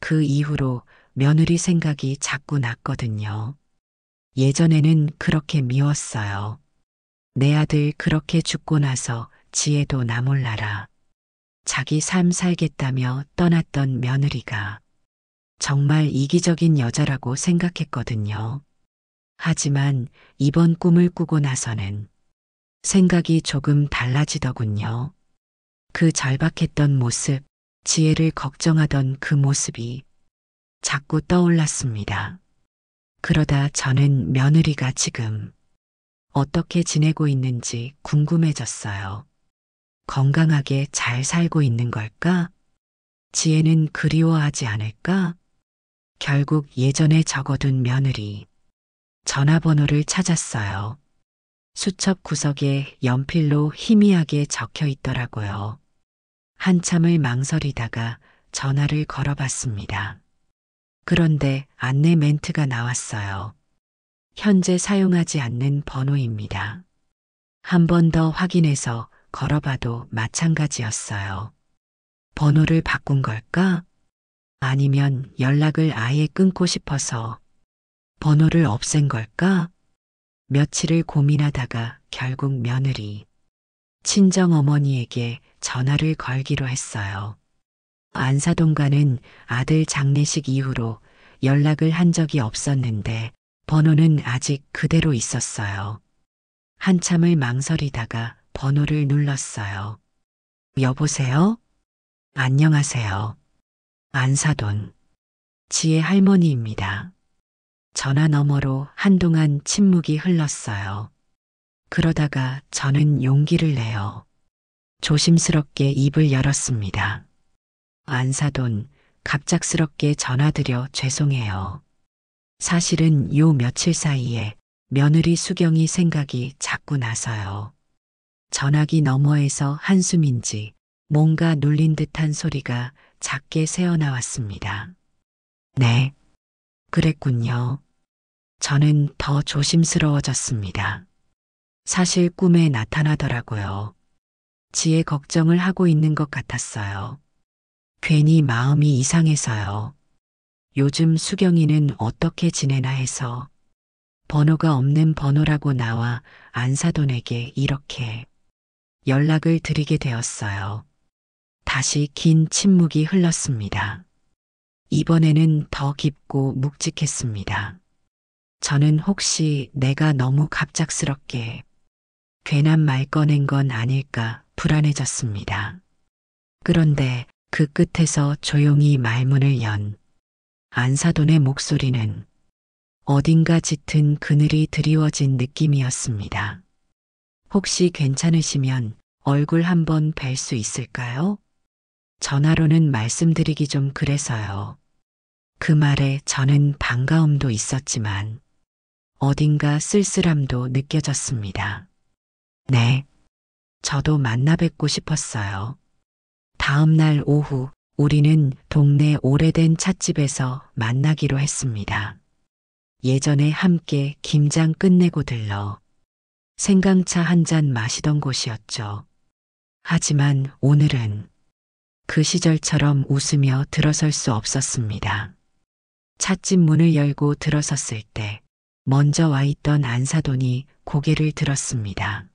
그 이후로 며느리 생각이 자꾸 났거든요. 예전에는 그렇게 미웠어요. 내 아들 그렇게 죽고 나서 지혜도 나 몰라라. 자기 삶 살겠다며 떠났던 며느리가 정말 이기적인 여자라고 생각했거든요. 하지만 이번 꿈을 꾸고 나서는 생각이 조금 달라지더군요. 그 절박했던 모습, 지혜를 걱정하던 그 모습이 자꾸 떠올랐습니다. 그러다 저는 며느리가 지금 어떻게 지내고 있는지 궁금해졌어요. 건강하게 잘 살고 있는 걸까? 지혜는 그리워하지 않을까? 결국 예전에 적어둔 며느리 전화번호를 찾았어요. 수첩 구석에 연필로 희미하게 적혀 있더라고요. 한참을 망설이다가 전화를 걸어봤습니다. 그런데 안내 멘트가 나왔어요. 현재 사용하지 않는 번호입니다. 한 번 더 확인해서 걸어봐도 마찬가지였어요. 번호를 바꾼 걸까? 아니면 연락을 아예 끊고 싶어서 번호를 없앤 걸까? 며칠을 고민하다가 결국 며느리, 친정어머니에게 전화를 걸기로 했어요. 안사동과는 아들 장례식 이후로 연락을 한 적이 없었는데 번호는 아직 그대로 있었어요. 한참을 망설이다가 번호를 눌렀어요. 여보세요? 안녕하세요. 안사돈, 지혜 할머니입니다. 전화 너머로 한동안 침묵이 흘렀어요. 그러다가 저는 용기를 내어 조심스럽게 입을 열었습니다. 안사돈, 갑작스럽게 전화드려 죄송해요. 사실은 요 며칠 사이에 며느리 수경이 생각이 자꾸 나서요. 전화기 너머에서 한숨인지 뭔가 눌린 듯한 소리가 작게 새어나왔습니다. 네, 그랬군요. 저는 더 조심스러워졌습니다. 사실 꿈에 나타나더라고요. 지혜 걱정을 하고 있는 것 같았어요. 괜히 마음이 이상해서요. 요즘 수경이는 어떻게 지내나 해서 번호가 없는 번호라고 나와 안사돈에게 이렇게 연락을 드리게 되었어요. 다시 긴 침묵이 흘렀습니다. 이번에는 더 깊고 묵직했습니다. 저는 혹시 내가 너무 갑작스럽게 괜한 말 꺼낸 건 아닐까 불안해졌습니다. 그런데 그 끝에서 조용히 말문을 연 안사돈의 목소리는 어딘가 짙은 그늘이 드리워진 느낌이었습니다. 혹시 괜찮으시면 얼굴 한번 뵐 수 있을까요? 전화로는 말씀드리기 좀 그래서요. 그 말에 저는 반가움도 있었지만 어딘가 쓸쓸함도 느껴졌습니다. 네, 저도 만나 뵙고 싶었어요. 다음 날 오후 우리는 동네 오래된 찻집에서 만나기로 했습니다. 예전에 함께 김장 끝내고 들러 생강차 한 잔 마시던 곳이었죠. 하지만 오늘은 그 시절처럼 웃으며 들어설 수 없었습니다. 찻집 문을 열고 들어섰을 때 먼저 와 있던 안사돈이 고개를 들었습니다.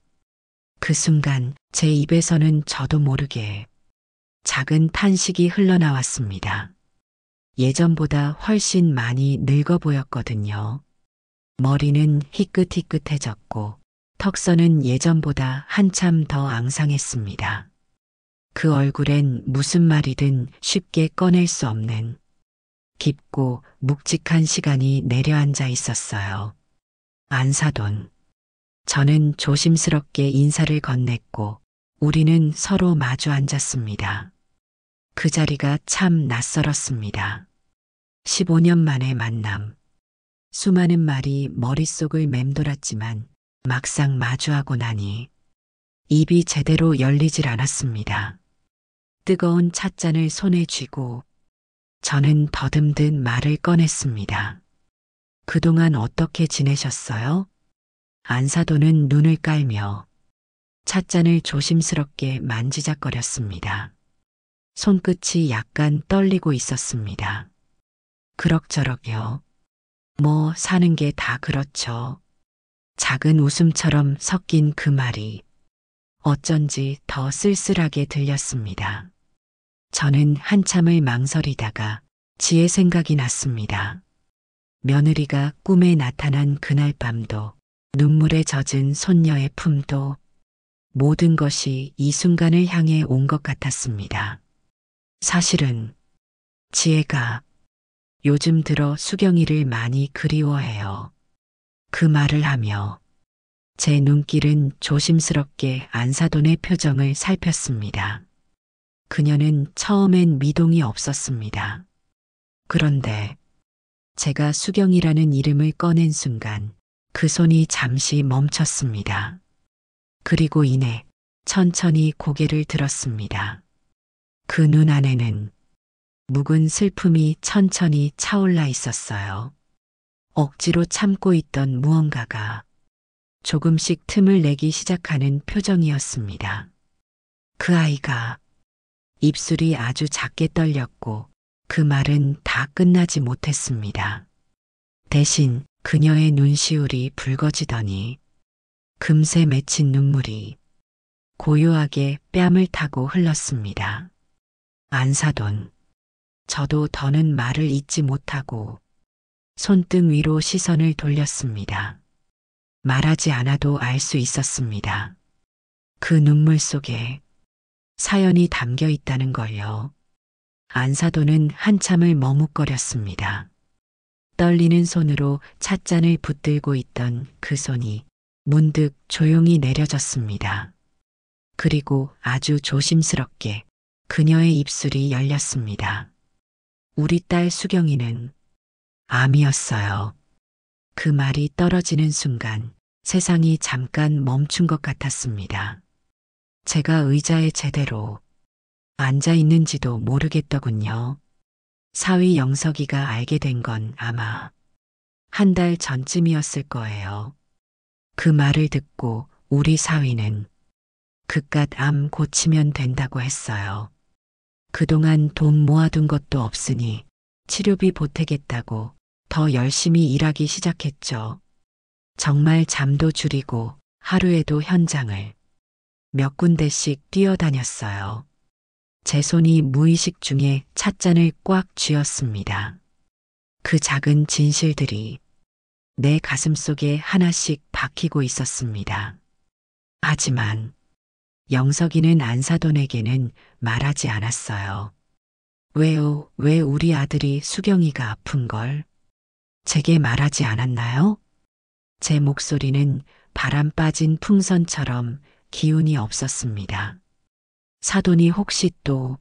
그 순간 제 입에서는 저도 모르게 작은 탄식이 흘러나왔습니다. 예전보다 훨씬 많이 늙어 보였거든요. 머리는 희끗희끗해졌고 턱선은 예전보다 한참 더 앙상했습니다. 그 얼굴엔 무슨 말이든 쉽게 꺼낼 수 없는 깊고 묵직한 시간이 내려앉아 있었어요. 안사돈. 저는 조심스럽게 인사를 건넸고 우리는 서로 마주 앉았습니다. 그 자리가 참 낯설었습니다. 15년 만의 만남. 수많은 말이 머릿속을 맴돌았지만 막상 마주하고 나니 입이 제대로 열리질 않았습니다. 뜨거운 찻잔을 손에 쥐고 저는 더듬듯 말을 꺼냈습니다. 그동안 어떻게 지내셨어요? 안사돈은 눈을 깔며 찻잔을 조심스럽게 만지작거렸습니다. 손끝이 약간 떨리고 있었습니다. 그럭저럭요. 뭐 사는 게 다 그렇죠. 작은 웃음처럼 섞인 그 말이 어쩐지 더 쓸쓸하게 들렸습니다. 저는 한참을 망설이다가 지혜 생각이 났습니다. 며느리가 꿈에 나타난 그날 밤도 눈물에 젖은 손녀의 품도 모든 것이 이 순간을 향해 온 것 같았습니다. 사실은 지혜가 요즘 들어 수경이를 많이 그리워해요. 그 말을 하며 제 눈길은 조심스럽게 안사돈의 표정을 살폈습니다. 그녀는 처음엔 미동이 없었습니다. 그런데 제가 수경이라는 이름을 꺼낸 순간 그 손이 잠시 멈췄습니다. 그리고 이내 천천히 고개를 들었습니다. 그 눈 안에는 묵은 슬픔이 천천히 차올라 있었어요. 억지로 참고 있던 무언가가 조금씩 틈을 내기 시작하는 표정이었습니다. 그 아이가 입술이 아주 작게 떨렸고 그 말은 다 끝나지 못했습니다. 대신 그녀의 눈시울이 붉어지더니 금세 맺힌 눈물이 고요하게 뺨을 타고 흘렀습니다. 안사돈. 저도 더는 말을 잇지 못하고 손등 위로 시선을 돌렸습니다. 말하지 않아도 알 수 있었습니다. 그 눈물 속에 사연이 담겨 있다는 걸요. 안사돈은 한참을 머뭇거렸습니다. 떨리는 손으로 찻잔을 붙들고 있던 그 손이 문득 조용히 내려졌습니다. 그리고 아주 조심스럽게 그녀의 입술이 열렸습니다. 우리 딸 수경이는 암이었어요. 그 말이 떨어지는 순간 세상이 잠깐 멈춘 것 같았습니다. 제가 의자에 제대로 앉아 있는지도 모르겠더군요. 사위 영석이가 알게 된 건 아마 한 달 전쯤이었을 거예요. 그 말을 듣고 우리 사위는 그깟 암 고치면 된다고 했어요. 그동안 돈 모아둔 것도 없으니 치료비 보태겠다고 더 열심히 일하기 시작했죠. 정말 잠도 줄이고 하루에도 현장을 몇 군데씩 뛰어다녔어요. 제 손이 무의식 중에 찻잔을 꽉 쥐었습니다. 그 작은 진실들이 내 가슴 속에 하나씩 박히고 있었습니다. 하지만 영석이는 안사돈에게는 말하지 않았어요. 왜요? 왜 우리 아들이 수경이가 아픈 걸 제게 말하지 않았나요? 제 목소리는 바람 빠진 풍선처럼 기운이 없었습니다. 사돈이 혹시 또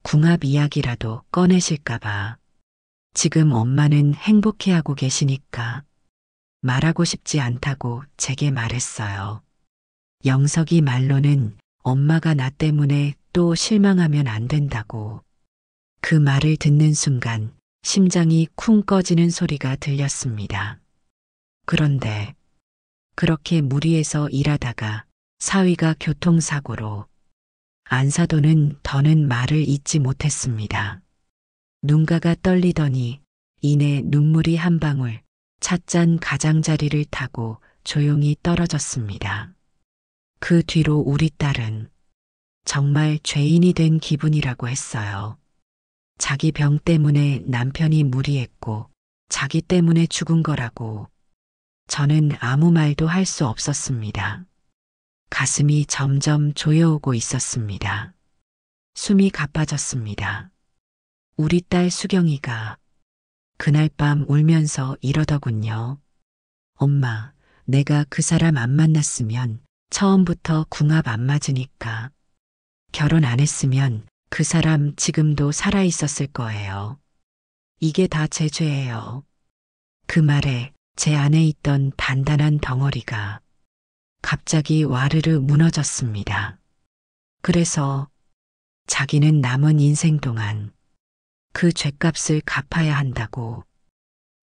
궁합 이야기라도 꺼내실까봐. 지금 엄마는 행복해하고 계시니까 말하고 싶지 않다고 제게 말했어요. 영석이 말로는 엄마가 나 때문에 또 실망하면 안 된다고. 그 말을 듣는 순간 심장이 쿵 꺼지는 소리가 들렸습니다. 그런데 그렇게 무리해서 일하다가 사위가 교통사고로 안사돈은 더는 말을 잇지 못했습니다. 눈가가 떨리더니 이내 눈물이 한 방울 찻잔 가장자리를 타고 조용히 떨어졌습니다. 그 뒤로 우리 딸은 정말 죄인이 된 기분이라고 했어요. 자기 병 때문에 남편이 무리했고 자기 때문에 죽은 거라고. 저는 아무 말도 할 수 없었습니다. 가슴이 점점 조여오고 있었습니다. 숨이 가빠졌습니다. 우리 딸 수경이가 그날 밤 울면서 이러더군요. 엄마, 내가 그 사람 안 만났으면 처음부터 궁합 안 맞으니까 결혼 안 했으면 그 사람 지금도 살아 있었을 거예요. 이게 다 제 죄예요. 그 말에 제 안에 있던 단단한 덩어리가 갑자기 와르르 무너졌습니다. 그래서 자기는 남은 인생 동안 그 죗값을 갚아야 한다고.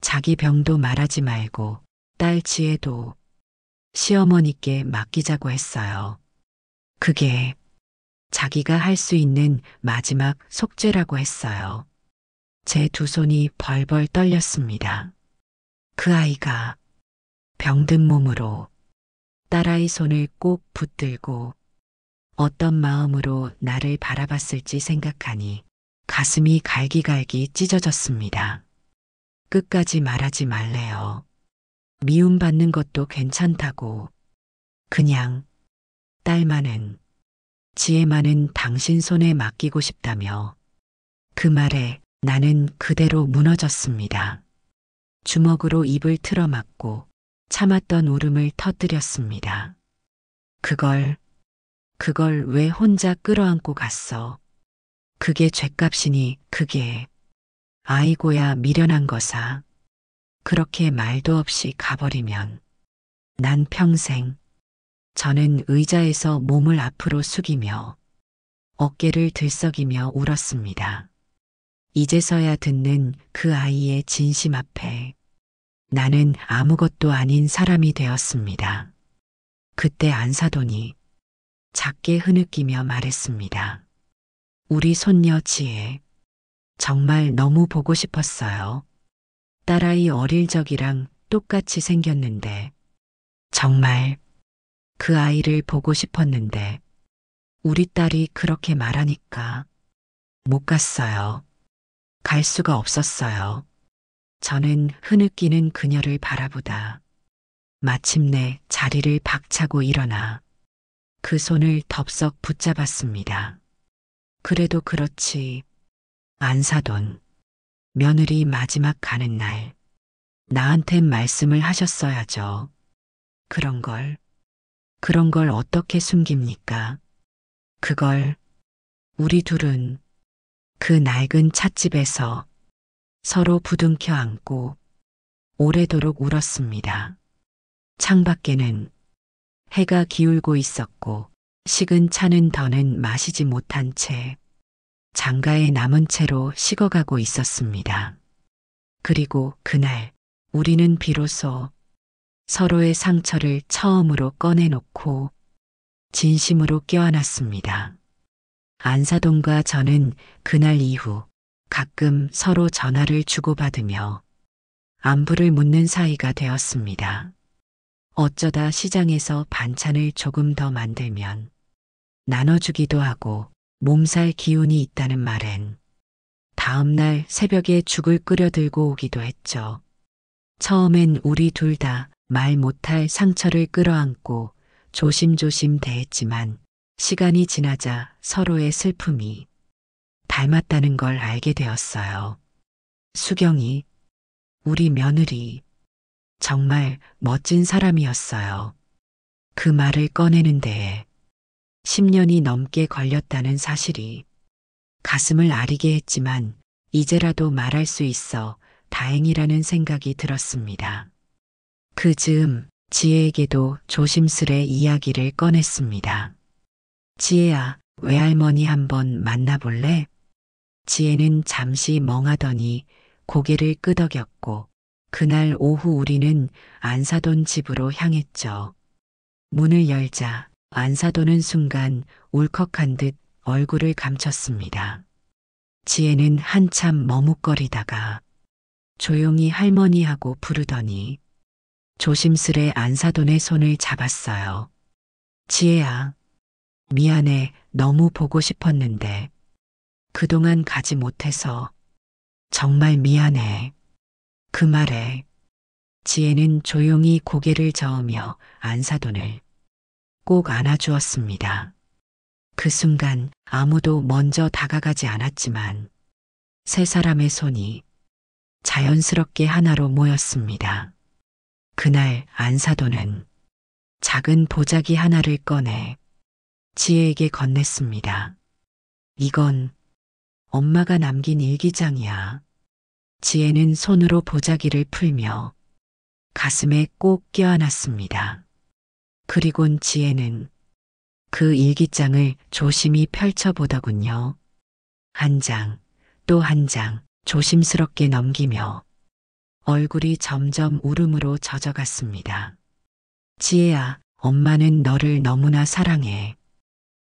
자기 병도 말하지 말고 딸 지혜도 시어머니께 맡기자고 했어요. 그게 자기가 할 수 있는 마지막 속죄라고 했어요. 제 두 손이 벌벌 떨렸습니다. 그 아이가 병든 몸으로 딸아이 손을 꼭 붙들고 어떤 마음으로 나를 바라봤을지 생각하니 가슴이 갈기갈기 찢어졌습니다. 끝까지 말하지 말래요. 미움받는 것도 괜찮다고. 그냥 딸만은 지혜만은 당신 손에 맡기고 싶다며. 그 말에 나는 그대로 무너졌습니다. 주먹으로 입을 틀어막고 참았던 울음을 터뜨렸습니다. 그걸 왜 혼자 끌어안고 갔어. 그게 죗값이니 그게. 아이고야 미련한 거사. 그렇게 말도 없이 가버리면 난 평생. 저는 의자에서 몸을 앞으로 숙이며 어깨를 들썩이며 울었습니다. 이제서야 듣는 그 아이의 진심 앞에 나는 아무것도 아닌 사람이 되었습니다. 그때 안사돈이 작게 흐느끼며 말했습니다. 우리 손녀 지혜, 정말 너무 보고 싶었어요. 딸아이 어릴 적이랑 똑같이 생겼는데 정말 그 아이를 보고 싶었는데 우리 딸이 그렇게 말하니까 못 갔어요. 갈 수가 없었어요. 저는 흐느끼는 그녀를 바라보다 마침내 자리를 박차고 일어나 그 손을 덥석 붙잡았습니다. 그래도 그렇지. 안사돈, 며느리 마지막 가는 날 나한텐 말씀을 하셨어야죠. 그런 걸 어떻게 숨깁니까? 그걸 우리 둘은 그 낡은 찻집에서 서로 부둥켜 안고 오래도록 울었습니다. 창밖에는 해가 기울고 있었고 식은 차는 더는 마시지 못한 채 장가에 남은 채로 식어가고 있었습니다. 그리고 그날 우리는 비로소 서로의 상처를 처음으로 꺼내놓고 진심으로 껴안았습니다. 안사돈과 저는 그날 이후 가끔 서로 전화를 주고받으며 안부를 묻는 사이가 되었습니다. 어쩌다 시장에서 반찬을 조금 더 만들면 나눠주기도 하고 몸살 기운이 있다는 말엔 다음 날 새벽에 죽을 끓여 들고 오기도 했죠. 처음엔 우리 둘 다 말 못할 상처를 끌어안고 조심조심 대했지만 시간이 지나자 서로의 슬픔이 닮았다는 걸 알게 되었어요. 수경이, 우리 며느리, 정말 멋진 사람이었어요. 그 말을 꺼내는 데에 10년이 넘게 걸렸다는 사실이 가슴을 아리게 했지만 이제라도 말할 수 있어 다행이라는 생각이 들었습니다. 그 즈음 지혜에게도 조심스레 이야기를 꺼냈습니다. 지혜야, 외할머니 한번 만나볼래? 지혜는 잠시 멍하더니 고개를 끄덕였고 그날 오후 우리는 안사돈 집으로 향했죠. 문을 열자 안사돈은 순간 울컥한 듯 얼굴을 감췄습니다. 지혜는 한참 머뭇거리다가 조용히 할머니 하고 부르더니 조심스레 안사돈의 손을 잡았어요. 지혜야, 미안해. 너무 보고 싶었는데 그동안 가지 못해서 정말 미안해. 그 말에 지혜는 조용히 고개를 저으며 안사돈을 꼭 안아주었습니다. 그 순간 아무도 먼저 다가가지 않았지만 세 사람의 손이 자연스럽게 하나로 모였습니다. 그날 안사돈은 작은 보자기 하나를 꺼내 지혜에게 건넸습니다. 이건 엄마가 남긴 일기장이야. 지혜는 손으로 보자기를 풀며 가슴에 꼭 껴안았습니다. 그리곤 지혜는 그 일기장을 조심히 펼쳐보더군요. 한 장, 또 한 장 조심스럽게 넘기며 얼굴이 점점 울음으로 젖어갔습니다. 지혜야, 엄마는 너를 너무나 사랑해.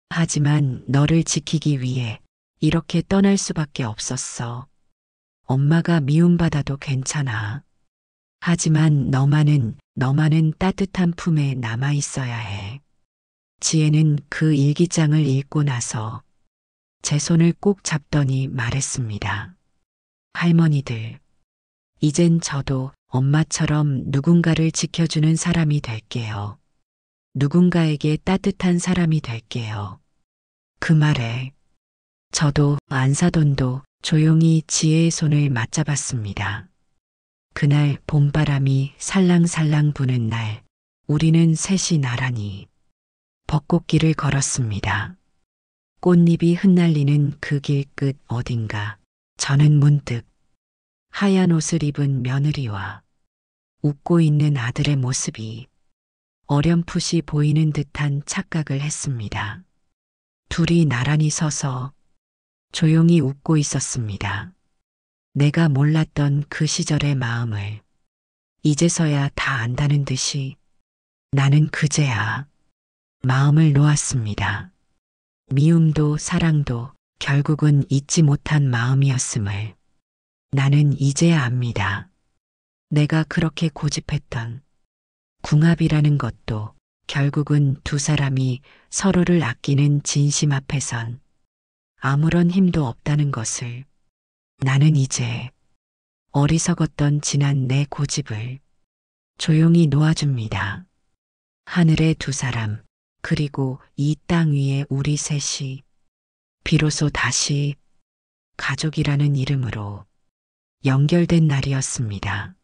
하지만 너를 지키기 위해 이렇게 떠날 수밖에 없었어. 엄마가 미움받아도 괜찮아. 하지만 너만은 따뜻한 품에 남아 있어야 해. 지혜는 그 일기장을 읽고 나서 제 손을 꼭 잡더니 말했습니다. 할머니들, 이젠 저도 엄마처럼 누군가를 지켜주는 사람이 될게요. 누군가에게 따뜻한 사람이 될게요. 그 말에 저도 안사돈도 조용히 지혜의 손을 맞잡았습니다. 그날 봄바람이 살랑살랑 부는 날, 우리는 셋이 나란히 벚꽃길을 걸었습니다. 꽃잎이 흩날리는 그 길 끝 어딘가 저는 문득 하얀 옷을 입은 며느리와 웃고 있는 아들의 모습이 어렴풋이 보이는 듯한 착각을 했습니다. 둘이 나란히 서서 조용히 웃고 있었습니다. 내가 몰랐던 그 시절의 마음을 이제서야 다 안다는 듯이 나는 그제야 마음을 놓았습니다. 미움도 사랑도 결국은 잊지 못한 마음이었음을 나는 이제야 압니다. 내가 그렇게 고집했던 궁합이라는 것도 결국은 두 사람이 서로를 아끼는 진심 앞에선 아무런 힘도 없다는 것을 나는 이제 어리석었던 지난 내 고집을 조용히 놓아줍니다. 하늘의 두 사람, 그리고 이 땅 위에 우리 셋이 비로소 다시 가족이라는 이름으로 연결된 날이었습니다.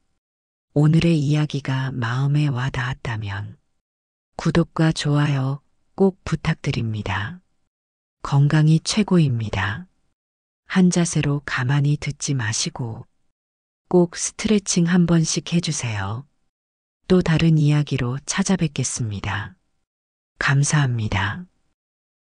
오늘의 이야기가 마음에 와 닿았다면 구독과 좋아요 꼭 부탁드립니다. 건강이 최고입니다. 한 자세로 가만히 듣지 마시고 꼭 스트레칭 한 번씩 해주세요. 또 다른 이야기로 찾아뵙겠습니다. 감사합니다.